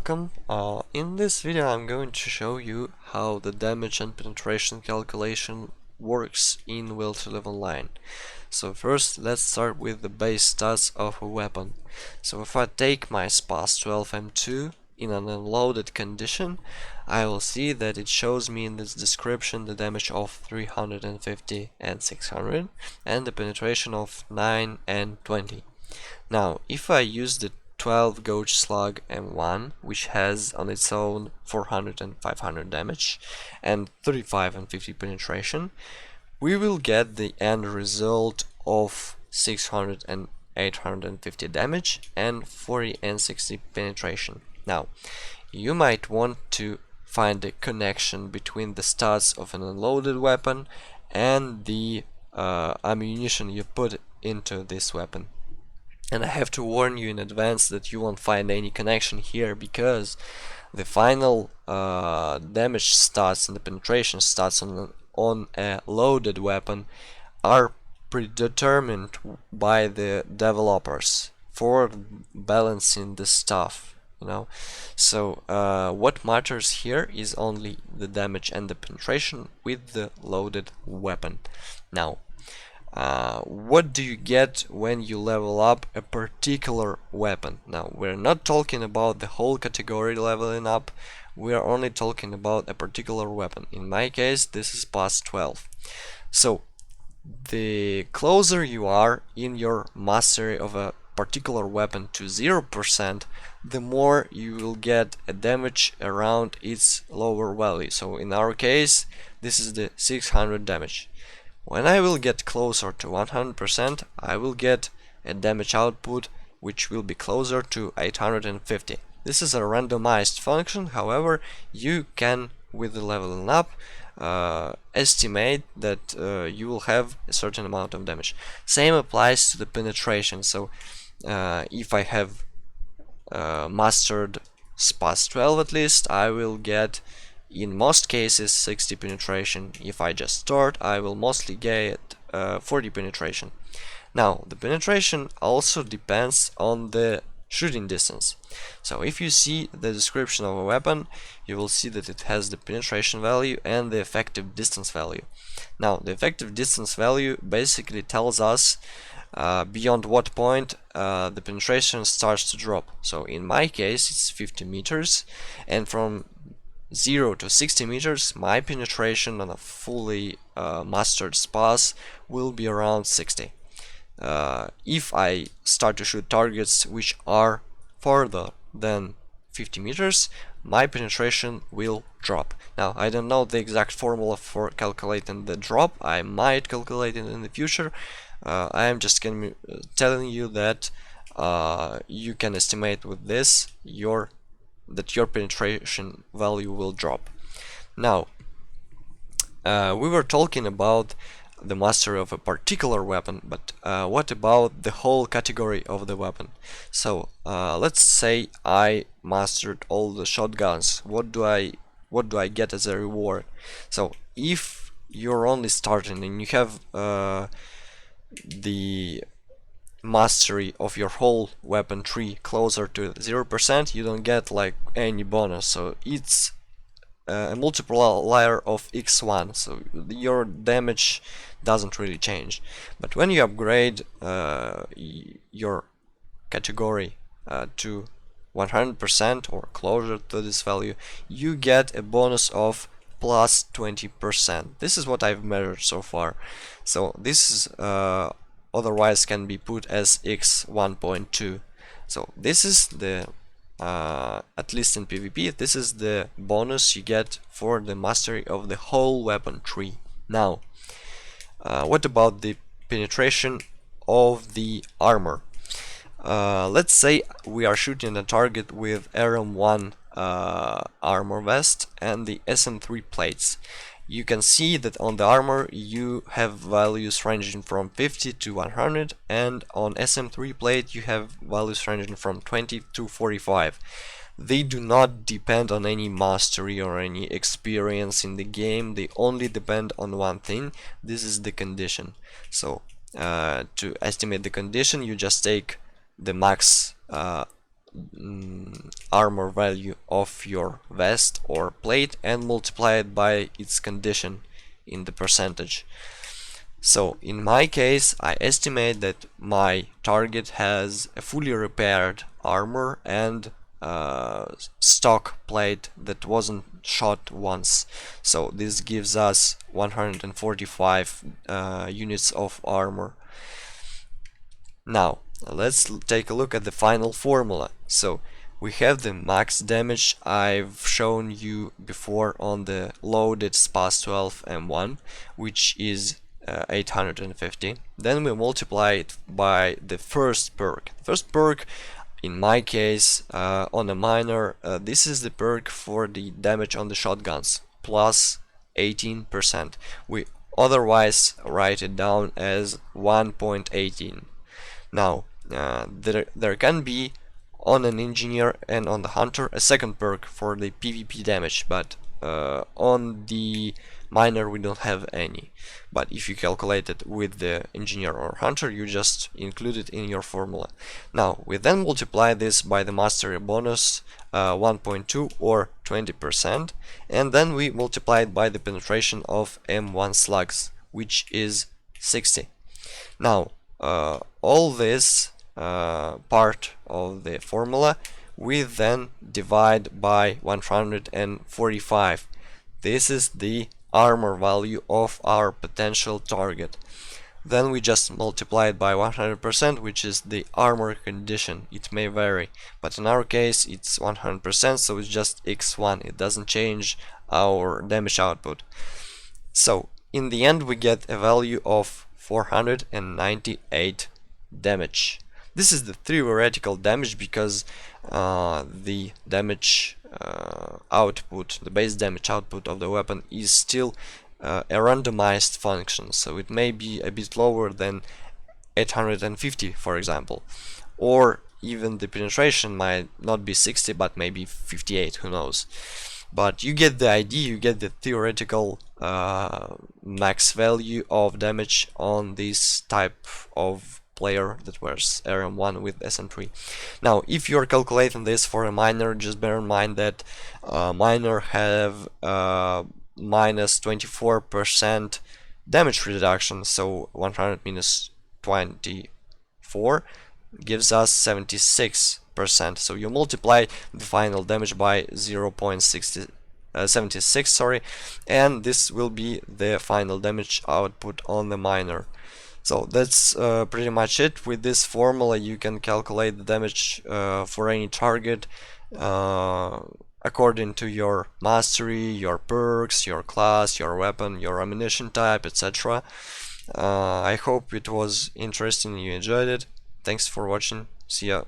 welcome. In this video I'm going to show you how the damage and penetration calculation works in Will to Live Online. So first let's start with the base stats of a weapon. So if I take my SPAS-12 M2 in an unloaded condition, I will see that it shows me in this description the damage of 350 and 600 and the penetration of 9 and 20. Now if I use the 12 gauge slug M1, which has on its own 400 and 500 damage and 35 and 50 penetration, we will get the end result of 600 and 850 damage and 40 and 60 penetration. Now you might want to find a connection between the stats of an unloaded weapon and the ammunition you put into this weapon. And I have to warn you in advance that you won't find any connection here, because the final damage stats and the penetration stats on a loaded weapon are predetermined by the developers for balancing the stuff, you know. So what matters here is only the damage and the penetration with the loaded weapon. Now what do you get when you level up a particular weapon? Now we're not talking about the whole category leveling up, we are only talking about a particular weapon. In my case this is SPAS-12. So the closer you are in your mastery of a particular weapon to 0%, the more you will get a damage around its lower value. So in our case this is the 600 damage. When I will get closer to 100%, I will get a damage output which will be closer to 850. This is a randomized function, however, you can, with the leveling up, estimate that you will have a certain amount of damage. Same applies to the penetration. So if I have mastered SPAS-12 at least, I will get in most cases 60 penetration. If I just start, I will mostly get 40 penetration. Now the penetration also depends on the shooting distance. So if you see the description of a weapon, you will see that it has the penetration value and the effective distance value. Now the effective distance value basically tells us beyond what point the penetration starts to drop. So in my case it's 50 meters, and from 0 to 60 meters my penetration on a fully mastered SPAS will be around 60. If I start to shoot targets which are further than 50 meters, my penetration will drop. Now I don't know the exact formula for calculating the drop, I might calculate it in the future. I am just telling you that you can estimate with this that your penetration value will drop. Now we were talking about the mastery of a particular weapon, but what about the whole category of the weapon? So let's say I mastered all the shotguns. What do I get as a reward? So if you're only starting and you have the mastery of your whole weapon tree closer to 0%, you don't get like any bonus. So it's a multiplier of x1, so your damage doesn't really change. But when you upgrade your category to 100% or closer to this value, you get a bonus of plus 20%. This is what I've measured so far. So this is otherwise can be put as x 1.2. So this is the at least in PvP, this is the bonus you get for the mastery of the whole weapon tree. Now what about the penetration of the armor? Let's say we are shooting a target with RM1 armor vest and the SM3 plates. You can see that on the armor you have values ranging from 50 to 100, and on SM3 plate you have values ranging from 20 to 45. They do not depend on any mastery or any experience in the game, they only depend on one thing. This is the condition. So to estimate the condition, you just take the max armor value of your vest or plate and multiply it by its condition in the percentage. So in my case, I estimate that my target has a fully repaired armor and stock plate that wasn't shot once. So this gives us 145 units of armor. Now let's take a look at the final formula. So we have the max damage I've shown you before on the loaded SPAS 12 M1, which is 850. Then we multiply it by the first perk. The first perk, in my case, on a miner, this is the perk for the damage on the shotguns, plus 18%. We otherwise write it down as 1.18. Now, there can be on an engineer and on the hunter a second perk for the PvP damage, but on the miner we don't have any. But if you calculate it with the engineer or hunter, you just include it in your formula. Now we then multiply this by the mastery bonus 1.2 or 20%, and then we multiply it by the penetration of M1 slugs, which is 60. Now all this part of the formula we then divide by 145. This is the armor value of our potential target. Then we just multiply it by 100%, which is the armor condition. It may vary, but in our case it's 100%, so it's just x1. It doesn't change our damage output. So in the end we get a value of 498 damage. This is the theoretical damage because the damage output, the base damage output of the weapon is still a randomized function, so it may be a bit lower than 850, for example, or even the penetration might not be 60 but maybe 58, who knows. But you get the idea, you get the theoretical max value of damage on this type of player that wears RM1 with SM3. Now, if you are calculating this for a miner, just bear in mind that miner have minus 24% damage reduction, so 100 minus 24 gives us 76%. So you multiply the final damage by 0.76, sorry, and this will be the final damage output on the miner. So that's pretty much it. With this formula you can calculate the damage for any target according to your mastery, your perks, your class, your weapon, your ammunition type, etc. I hope it was interesting, you enjoyed it. Thanks for watching. See ya.